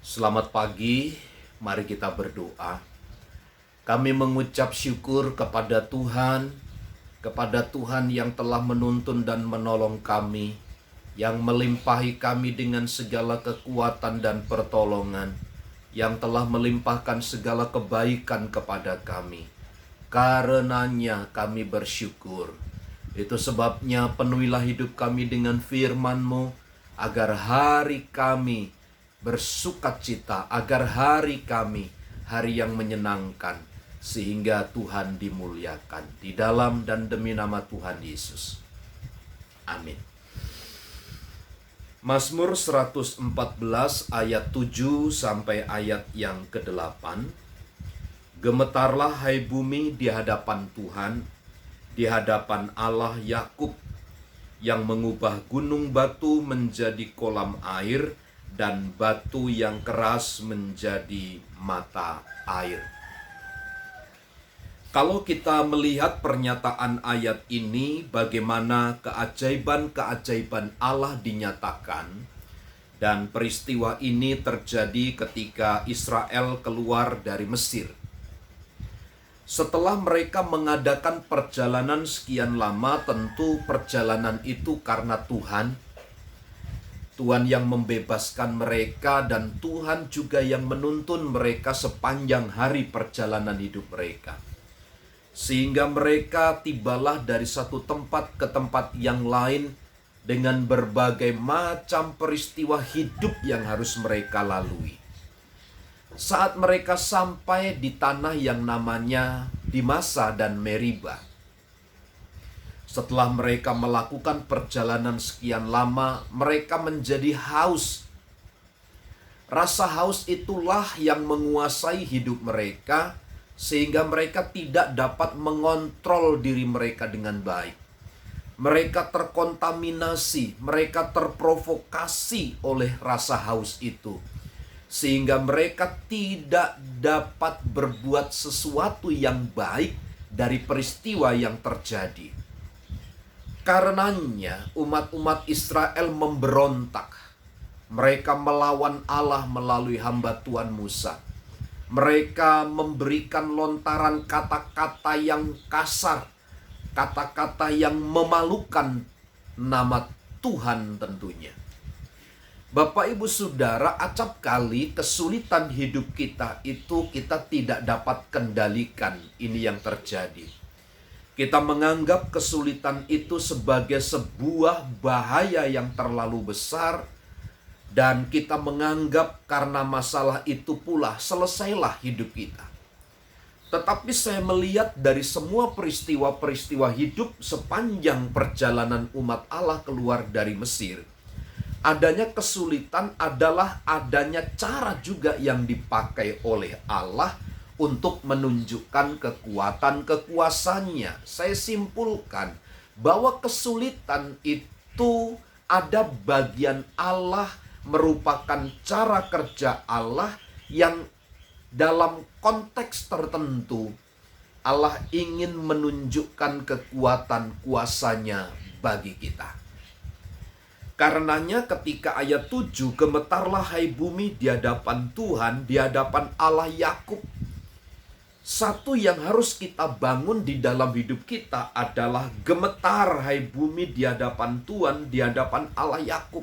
Selamat pagi, mari kita berdoa. Kami mengucap syukur kepada Tuhan yang telah menuntun dan menolong kami, yang melimpahi kami dengan segala kekuatan dan pertolongan, yang telah melimpahkan segala kebaikan kepada kami. Karenanya kami bersyukur. Itu sebabnya penuhilah hidup kami dengan firman-Mu, agar hari kami bersukacita, agar hari kami hari yang menyenangkan, sehingga Tuhan dimuliakan di dalam dan demi nama Tuhan Yesus. Amin. Mazmur 114 ayat 7 sampai ayat yang ke-8. Gemetarlah hai bumi di hadapan Tuhan, di hadapan Allah Yakub, yang mengubah gunung batu menjadi kolam air dan batu yang keras menjadi mata air. Kalau kita melihat pernyataan ayat ini, bagaimana keajaiban-keajaiban Allah dinyatakan, dan peristiwa ini terjadi ketika Israel keluar dari Mesir. Setelah mereka mengadakan perjalanan sekian lama, tentu perjalanan itu karena Tuhan yang membebaskan mereka, dan Tuhan juga yang menuntun mereka sepanjang hari perjalanan hidup mereka. Sehingga mereka tibalah dari satu tempat ke tempat yang lain dengan berbagai macam peristiwa hidup yang harus mereka lalui. Saat mereka sampai di tanah yang namanya Dimasa dan Meriba, setelah mereka melakukan perjalanan sekian lama, mereka menjadi haus. Rasa haus itulah yang menguasai hidup mereka, sehingga mereka tidak dapat mengontrol diri mereka dengan baik. Mereka terkontaminasi, mereka terprovokasi oleh rasa haus itu, sehingga mereka tidak dapat berbuat sesuatu yang baik dari peristiwa yang terjadi. Karenanya umat-umat Israel memberontak. Mereka melawan Allah melalui hamba Tuhan Musa. Mereka memberikan lontaran kata-kata yang kasar, kata-kata yang memalukan nama Tuhan tentunya. Bapak Ibu Saudara, acap kali kesulitan hidup kita itu kita tidak dapat kendalikan. Ini yang terjadi. Kita menganggap kesulitan itu sebagai sebuah bahaya yang terlalu besar, dan kita menganggap karena masalah itu pula selesailah hidup kita. Tetapi saya melihat dari semua peristiwa-peristiwa hidup sepanjang perjalanan umat Allah keluar dari Mesir, adanya kesulitan adalah adanya cara juga yang dipakai oleh Allah untuk menunjukkan kekuatan kekuasaannya. Saya simpulkan bahwa kesulitan itu ada bagian Allah, merupakan cara kerja Allah yang dalam konteks tertentu Allah ingin menunjukkan kekuatan kuasanya bagi kita. Karenanya ketika ayat 7, gemetarlah hai bumi di hadapan Tuhan, di hadapan Allah Yakub. Satu yang harus kita bangun di dalam hidup kita adalah gemetar hai bumi di hadapan Tuhan, di hadapan Allah Yakub.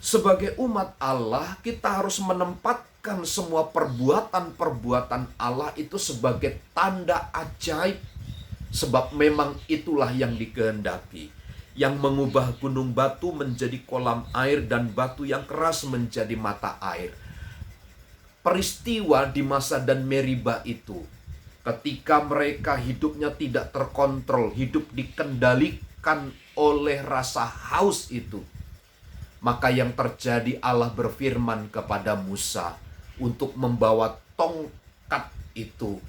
Sebagai umat Allah, kita harus menempatkan semua perbuatan-perbuatan Allah itu sebagai tanda ajaib. Sebab memang itulah yang dikehendaki. Yang mengubah gunung batu menjadi kolam air dan batu yang keras menjadi mata air. Peristiwa di Masa dan Meriba itu, ketika mereka hidupnya tidak terkontrol, hidup dikendalikan oleh rasa haus itu, maka yang terjadi Allah berfirman kepada Musa untuk membawa tongkat itu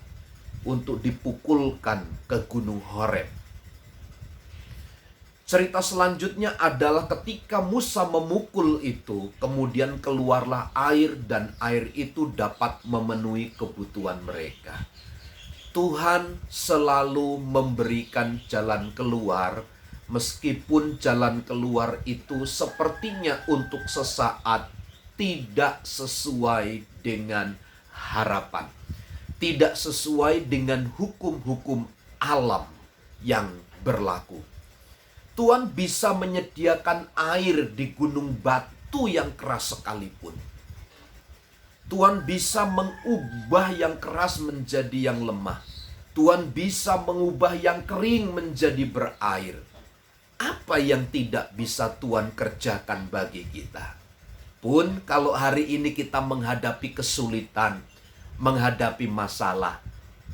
untuk dipukulkan ke Gunung Horeb. Cerita selanjutnya adalah ketika Musa memukul itu, kemudian keluarlah air dan air itu dapat memenuhi kebutuhan mereka. Tuhan selalu memberikan jalan keluar, meskipun jalan keluar itu sepertinya untuk sesaat tidak sesuai dengan harapan, tidak sesuai dengan hukum-hukum alam yang berlaku. Tuhan bisa menyediakan air di gunung batu yang keras sekalipun. Tuhan bisa mengubah yang keras menjadi yang lemah. Tuhan bisa mengubah yang kering menjadi berair. Apa yang tidak bisa Tuhan kerjakan bagi kita? Pun kalau hari ini kita menghadapi kesulitan, menghadapi masalah,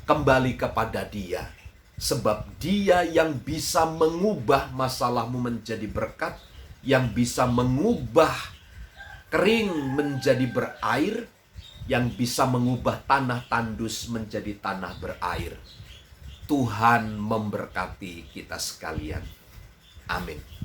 kembali kepada Dia. Sebab Dia yang bisa mengubah masalahmu menjadi berkat, yang bisa mengubah kering menjadi berair, yang bisa mengubah tanah tandus menjadi tanah berair. Tuhan memberkati kita sekalian. Amin.